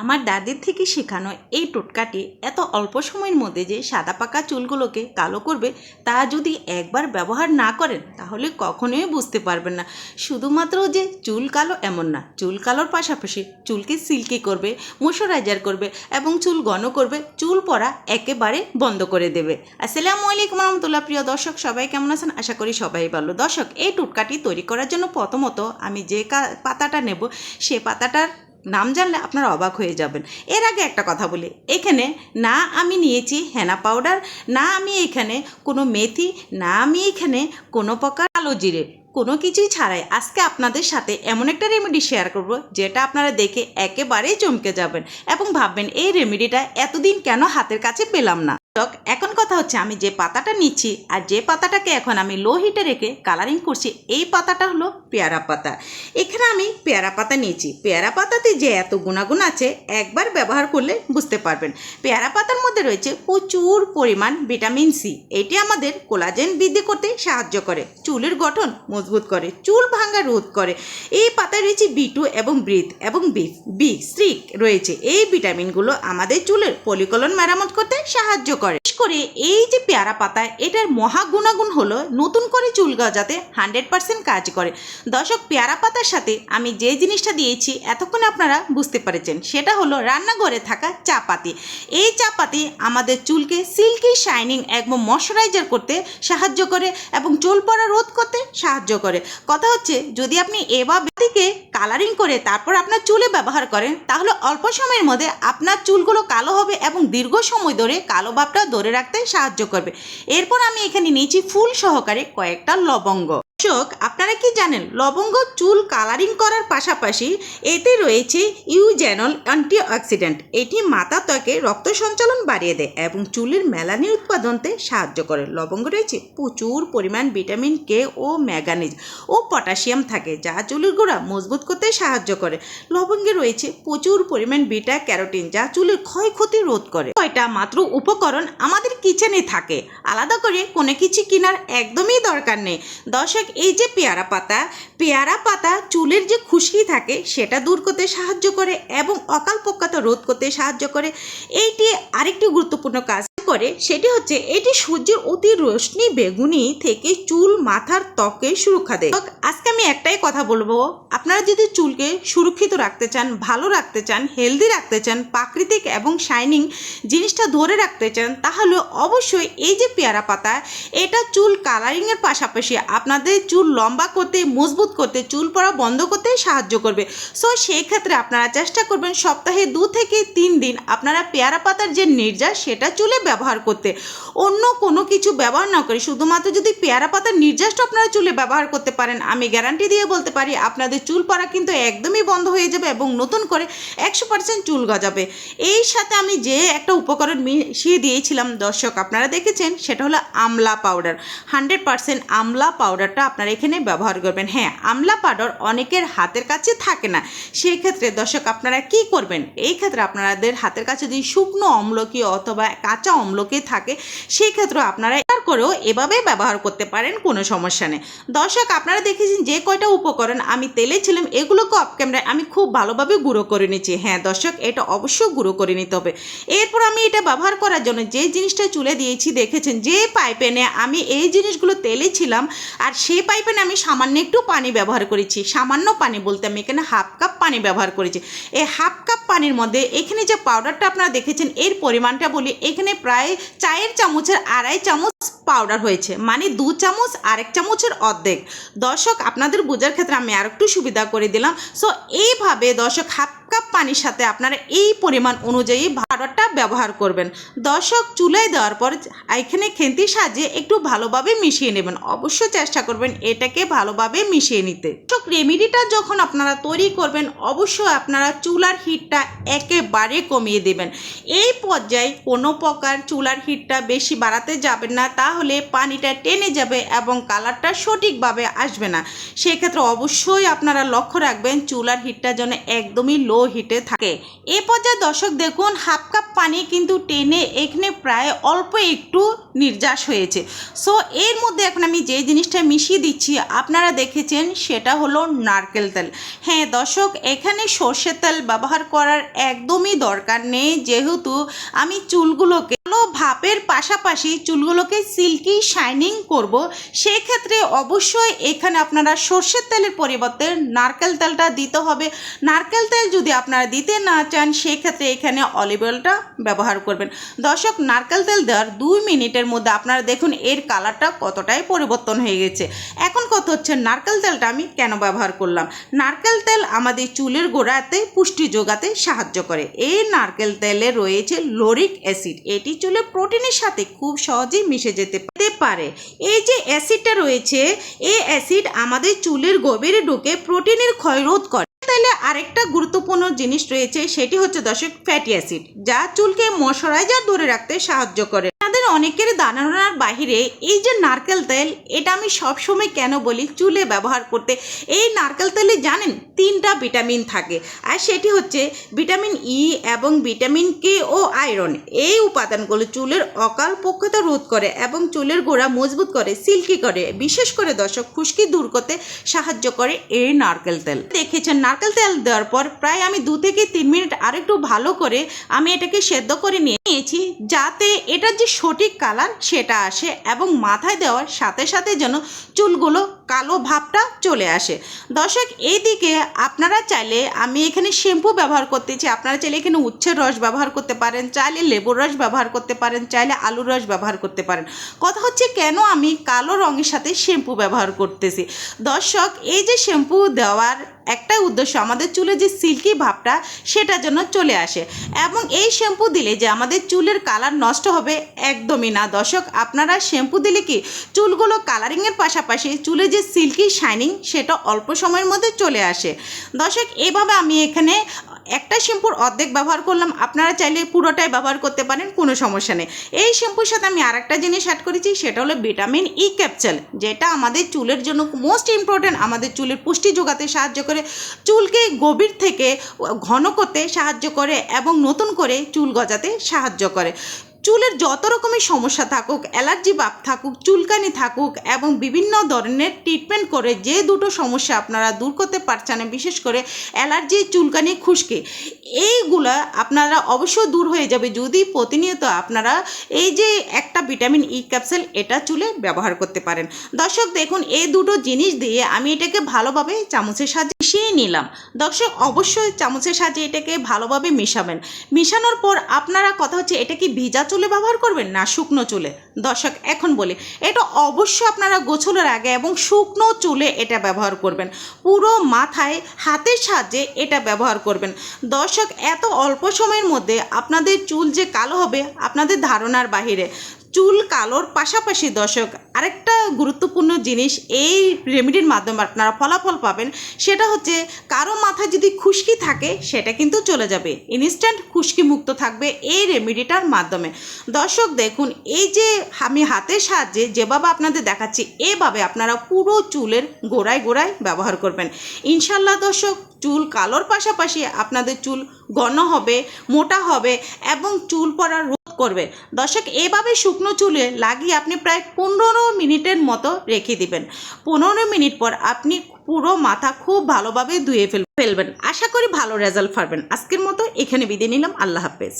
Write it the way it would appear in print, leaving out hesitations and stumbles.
আমার দাদির থেকে শেখানো এই টোটকাটি এত অল্প সময়ের মধ্যে যে সাদা পাকা চুলগুলোকে কালো করবে তা যদি একবার ব্যবহার না করেন তাহলে কখনোই বুঝতে পারবেন না। শুধুমাত্র যে চুল কালো এমন না, চুল কালোর পাশাপাশি চুলকে সিল্কি করবে, ময়শ্চারাইজার করবে এবং চুল ঘন করবে, চুল পড়া একেবারে বন্ধ করে দেবে। আসসালামু আলাইকুম রহমতুল্লাহ। প্রিয় দর্শক, সবাই কেমন আছেন? আশা করি সবাই ভালো। দর্শক, এই টোটকাটি তৈরি করার জন্য প্রথমত আমি যে পাতাটা নেব সে পাতাটার নাম জানলে আপনারা অবাক হয়ে যাবেন। এর আগে একটা কথা বলি, এখানে না আমি নিয়েছি হেনা পাউডার, না আমি এখানে কোনো মেথি, না আমি এখানে কোনো প্রকার কালো জিরে, কোনো কিছুই ছাড়াই আজকে আপনাদের সাথে এমন একটা রেমেডি শেয়ার করব যেটা আপনারা দেখে একেবারেই চমকে যাবেন এবং ভাববেন এই রেমেডিটা এতদিন কেন হাতের কাছে পেলাম না। এখন কথা হচ্ছে, আমি যে পাতাটা নিচ্ছি আর যে পাতাটাকে এখন আমি লো হিটে রেখে কালারিং করছি, এই পাতাটা হলো পেয়ারা পাতা। এখানে আমি পেয়ারা পাতা নিয়েছি। পেয়ারা পাতাতে যে এত গুণাগুণ আছে একবার ব্যবহার করলে বুঝতে পারবেন। পেয়ারা পাতার মধ্যে রয়েছে প্রচুর পরিমাণ ভিটামিন সি। এটি আমাদের কোলাজেন বৃদ্ধি করতে সাহায্য করে, চুলের গঠন মজবুত করে, চুল ভাঙা রোধ করে। এই পাতায় রয়েছে B2 এবং ব্রিথ এবং B3 রয়েছে। এই ভিটামিনগুলো আমাদের চুলের পলিকলন মেরামত করতে সাহায্য করে। করে এই যে পেয়ারা পাতা, এটার মহা গুণাগুণ হলো নতুন করে চুল গজাতে 100% কাজ করে। দর্শক, পেয়ারা পাতার সাথে আমি যে জিনিসটা দিয়েছি এতক্ষণ আপনারা বুঝতে পেরেছেন, সেটা হলো রান্নাঘরে থাকা চা পাতি। এই চা পাতি আমাদের চুলকে সিল্কি শাইনিং এবং ময়শ্চারাইজার করতে সাহায্য করে এবং চুল পড়া রোধ করতে সাহায্য করে। কথা হচ্ছে, যদি আপনি এভাবে কালারিং করে তারপর আপনার চুলে ব্যবহার করেন তাহলে অল্প সময়ের মধ্যে আপনার চুলগুলো কালো হবে এবং দীর্ঘ সময় ধরে কালো ভাবটা ধরে রাখতে সাহায্য করবে। এরপর আমি এখানে নিয়েছি ফুল সহকারে কয়েকটা লবঙ্গ। দর্শক, আপনারা কি জানেন, লবঙ্গ চুল কালারিং করার পাশাপাশি এতে রয়েছে ইউজেনল অ্যান্টিঅক্সিডেন্ট। এটি মাথা ত্বকে রক্ত সঞ্চালন বাড়িয়ে দেয় এবং চুলের মেলানিন উৎপাদনতে সাহায্য করে। লবঙ্গ রয়েছে প্রচুর পরিমাণ ভিটামিন কে ও ম্যাঙ্গানিজ ও পটাশিয়াম থাকে, যা চুলের গোড়া মজবুত করতে সাহায্য করে। লবঙ্গে রয়েছে প্রচুর পরিমাণ বিটা ক্যারোটিন, যা চুলের ক্ষয়ক্ষতি রোধ করে। কয়টা মাত্র উপকরণ আমাদের কিচেনে থাকে, আলাদা করে কোনো কিছু কেনার একদমই দরকার নেই। দর্শক, এই যে পেয়ারা পাতা চুলের যে খুশকি থাকে সেটা দূর করতে সাহায্য করে এবং অকাল পক্কাতা রোধ করতে সাহায্য করে। এইটি আরেকটি গুরুত্বপূর্ণ কাজ করে, সেটি হচ্ছে এটি সূর্যের অতি রশ্মি বেগুনি থেকে চুল মাথার ত্বকে সুরক্ষা দেয়। আজকে আমি একটাই কথা বলবো, আপনারা যদি চুলকে সুরক্ষিত রাখতে চান, ভালো রাখতে চান, হেলদি রাখতে চান, প্রাকৃতিক এবং শাইনিং জিনিসটা ধরে রাখতে চান, তাহলে অবশ্যই এই যে পেয়ারা পাতা, এটা চুল কালারিংয়ের পাশাপাশি আপনাদের চুল লম্বা করতে, মজবুত করতে, চুল পড়া বন্ধ করতে সাহায্য করবে। সো সেই ক্ষেত্রে আপনারা চেষ্টা করবেন সপ্তাহে 2 থেকে 3 দিন আপনারা পেয়ারা পাতার যে নির্যাস সেটা চুলে ব্যবহার করতে, অন্য কোনো কিছু ব্যবহার না করে শুধুমাত্র যদি পেয়ারা পাতার নির্যাসটা আপনারা চুলে ব্যবহার করতে পারেন, আমি গ্যারান্টি দিয়ে বলতে পারি আপনাদের চুল পড়া কিন্তু একদমই বন্ধ হয়ে যাবে এবং নতুন করে 100% চুল গজাবে। এই সাথে আমি যে একটা উপকরণ মিশিয়ে দিয়েছিলাম দর্শক, আপনারা দেখেছেন, সেটা হলো আমলা পাউডার। 100% আমলা পাউডারটা আপনারা এখানে ব্যবহার করবেন। হ্যাঁ, আমলা পাউডার অনেকের হাতের কাছে থাকে না, সেই ক্ষেত্রে দর্শক আপনারা কি করবেন, এই ক্ষেত্রে আপনাদের হাতের কাছে যদি শুকনো আমলকি অথবা কাঁচা আমলকি থাকে সেই ক্ষেত্রে আপনারা করেও এভাবে ব্যবহার করতে পারেন, কোনো সমস্যা নেই। দর্শক, আপনারা দেখেছেন যে কয়টা উপকরণ আমি তেলে ছিলাম এগুলোকে অফ ক্যামেরায় আমি খুব ভালোভাবে গুঁড়ো করে নিচ্ছি। হ্যাঁ দর্শক, এটা অবশ্যই গুঁড়ো করে নিতে হবে। এরপর আমি এটা ব্যবহার করার জন্য যে জিনিসটা চুলে দিয়েছি, দেখেছেন যে পাইপেনে আমি এই জিনিসগুলো তেলে ছিলাম আর সেই পাইপেনে আমি সামান্য একটু পানি ব্যবহার করেছি। সামান্য পানি বলতে আমি এখানে 1/2 কাপ পানি ব্যবহার করেছি। এই 1/2 কাপ পানির মধ্যে এখানে যে পাউডারটা আপনারা দেখেছেন এর পরিমাণটা বলি, এখানে প্রায় চায়ের চামচের 2.5 চামচ পাউডার হয়েছে, মানে 2 চামচ 1 চামচের অর্ধেক। দর্শক, আপনাদের বোঝার ক্ষেত্রে আমি আর একটু সুবিধা করে দিলাম। সো এইভাবে দর্শক 1/2 কাপ পানির সাথে আপনারা এই পরিমাণ অনুযায়ী পাউডারটা ব্যবহার করবেন। দর্শক, চুলায় দেওয়ার পর এখানে খেন্তির সাহায্যে একটু ভালোভাবে মিশিয়ে নেবেন। অবশ্যই চেষ্টা করবেন এটাকে ভালোভাবে মিশিয়ে নিতে। দর্শক, রেমেডিটা যখন আপনারা তৈরি করবেন অবশ্যই আপনারা চুলার হিটটা একেবারে কমিয়ে দেবেন। এই পর্যায়ে কোনো প্রকার চুলার হিটটা বেশি বাড়াতে যাবেন না, তাহলে পানিটা টেনে যাবে এবং কালারটা সঠিকভাবে আসবে না। সেক্ষেত্রে অবশ্যই আপনারা লক্ষ্য রাখবেন চুলার হিটটা যেন একদমই লো হিটে থাকে। এ পর্যায়ে দর্শক দেখুন হাফ কাপ পানি কিন্তু টেনে এখানে প্রায় অল্প একটু নির্যাস হয়েছে। সো এর মধ্যে এখন আমি যে জিনিসটা মিশিয়ে দিচ্ছি আপনারা দেখেছেন সেটা হলো নারকেল তেল। হ্যাঁ দর্শক, এখানে সর্ষের তেল ব্যবহার করার একদমই দরকার নেই, যেহেতু আমি চুলগুলোকে ভাপের পাশাপাশি চুলগুলোকে সিল্কি শাইনিং করব। সেক্ষেত্রে অবশ্যই এখানে আপনারা সর্ষের তেলের পরিবর্তে নারকেল তেলটা দিতে হবে। নারকেল তেল যদি আপনারা দিতে না চান সেক্ষেত্রে এখানে অলিভ অয়েলটা ব্যবহার করবেন। দর্শক, নারকেল তেল দেওয়ার 2 মিনিটের মধ্যে আপনারা দেখুন এর কালারটা কতটাই পরিবর্তন হয়ে গেছে। এখন কথা হচ্ছে নারকেল তেলটা আমি কেন ব্যবহার করলাম। নারকেল তেল আমাদের চুলের গোড়াতে পুষ্টি যোগাতে সাহায্য করে। এই নারকেল তেলে রয়েছে লোরিক অ্যাসিড, এটি চুলে প্রোটিনের সাথে খুব সহজেই মিশে যেতে পারে। এই যে অ্যাসিডটা রয়েছে এই অ্যাসিড আমাদের চুলের গভীরে ঢুকে প্রোটিনের ক্ষয় রোধ করে। তাহলে আরেকটা গুরুত্বপূর্ণ জিনিস রয়েছে, সেটি হচ্ছে দর্শক ফ্যাটি অ্যাসিড, যা চুলকে ময়শ্চারাইজার ধরে রাখতে সাহায্য করে। তাদের অনেকের ধারণার বাহিরে এই যে নারকেল তেল, এটা আমি সবসময় কেন বলি চুলে ব্যবহার করতে। এই নারকেল তেলে জানেন 3টা ভিটামিন থাকে, আর সেটি হচ্ছে ভিটামিন ই এবং ভিটামিন কে ও আয়রন। এই উপাদানগুলো চুলের অকাল পক্ষতা রোধ করে এবং চুলের গোড়া মজবুত করে, সিল্কি করে। বিশেষ করে দর্শক খুশকি দূর করতে সাহায্য করে এই নারকেল তেল। দেখেছেন নারকেল তেল দেওয়ার পর প্রায় আমি 2 থেকে 3 মিনিট আরেকটু ভালো করে আমি এটাকে সেদ্ধ করে নিয়েছি, যাতে এটার যে সঠিক কালার সেটা আসে এবং মাথায় দেওয়ার সাথে সাথে যেন চুলগুলো কালো ভাবটা চলে আসে। দর্শক, এইদিকে আপনারা চাইলে আমি এখানে শ্যাম্পু ব্যবহার করতেছি, আপনারা চাইলে এখানে উচ্ছের রস ব্যবহার করতে পারেন, চাইলে লেবুর রস ব্যবহার করতে পারেন, চাইলে আলুর রস ব্যবহার করতে পারেন। কথা হচ্ছে কেন আমি কালো রঙের সাথে শ্যাম্পু ব্যবহার করতেছি। দর্শক, এই যে শ্যাম্পু দেওয়ার একটাই উদ্দেশ্য আমাদের চুলে যে সিল্কি ভাবটা সেটা যেন চলে আসে, এবং এই শ্যাম্পু দিলে যে আমাদের চুলের কালার নষ্ট হবে একদমই না। দর্শক, আপনারা শ্যাম্পু দিলে কি চুলগুলো কালারিংয়ের পাশাপাশি চুলে যে সিল্কি শাইনিং সেটা অল্প সময়ের মধ্যে চলে আসে। দর্শক, এইভাবে আমি এখানে একটা শ্যাম্পুর অর্ধেক ব্যবহার করলাম, আপনারা চাইলে পুরোটাই ব্যবহার করতে পারেন, কোনো সমস্যা নেই। এই শ্যাম্পুর সাথে আমি আরেকটা জিনিস অ্যাড করেছি, সেটা হলো ভিটামিন ই ক্যাপসুল, যেটা আমাদের চুলের জন্য মোস্ট ইম্পর্টেন্ট। আমাদের চুলের পুষ্টি যোগাতে সাহায্য করে, চুলকে গভীর থেকে ঘন করতে সাহায্য করে এবং নতুন করে চুল গজাতে সাহায্য করে। চুলের যত রকমের সমস্যা থাকুক, অ্যালার্জি ভাব থাকুক, চুলকানি থাকুক এবং বিভিন্ন ধরনের ট্রিটমেন্ট করে যে দুটো সমস্যা আপনারা দূর করতে পারছেন, বিশেষ করে অ্যালার্জি, চুলকানি, খুশকি, এইগুলা আপনারা অবশ্যই দূর হয়ে যাবে যদি প্রতিনিয়ত আপনারা এই যে একটা ভিটামিন ই ক্যাপসুল এটা চুলে ব্যবহার করতে পারেন। দর্শক দেখুন, এই দুটো জিনিস দিয়ে আমি এটাকে ভালোভাবে চামচের সাহায্যে মিশিয়ে নিলাম। দর্শক, অবশ্যই চামচের সাহায্যে এটাকে ভালোভাবে মিশাবেন। মিশানোর পর আপনারা কথা হচ্ছে এটা কি ভিজা চুলে ব্যবহার করবেন না শুকনো চুলে। দর্শক, এখন বলি, এটা অবশ্যই আপনারা গোছলের আগে এবং শুকনো চুলে এটা ব্যবহার করবেন। পুরো মাথায় হাতের সাহায্যে এটা ব্যবহার করবেন। দর্শক, এত অল্প সময়ের মধ্যে আপনাদের চুল যে কালো হবে আপনাদের ধারণার বাহিরে। চুল কালোর পাশাপাশি দর্শক আরেকটা গুরুত্বপূর্ণ জিনিস এই রেমেডির মাধ্যমে আপনারা ফলাফল পাবেন, সেটা হচ্ছে কারো মাথায় যদি খুশকি থাকে সেটা কিন্তু চলে যাবে, ইনস্ট্যান্ট খুশকি মুক্ত থাকবে এই রেমেডিটার মাধ্যমে। দর্শক দেখুন, এই যে আমি হাতের সাহায্যে যেভাবে আপনাদের দেখাচ্ছি এভাবে আপনারা পুরো চুলের গোড়ায় গোড়ায় ব্যবহার করবেন। ইনশাল্লাহ দর্শক, চুল কালোর পাশাপাশি আপনাদের চুল ঘন হবে, মোটা হবে এবং চুল পড়া রোধ করবে। দর্শক, এভাবে শুকনো চুলে লাগিয়ে আপনি প্রায় 15 মিনিটের মতো রেখে দিবেন। 15 মিনিট পর আপনি পুরো মাথা খুব ভালোভাবে ধুয়ে ফেলবেন। আশা করি ভালো রেজাল্ট পাবেন। আজকের মতো এখানে বিদায় নিলাম। আল্লাহ হাফেজ।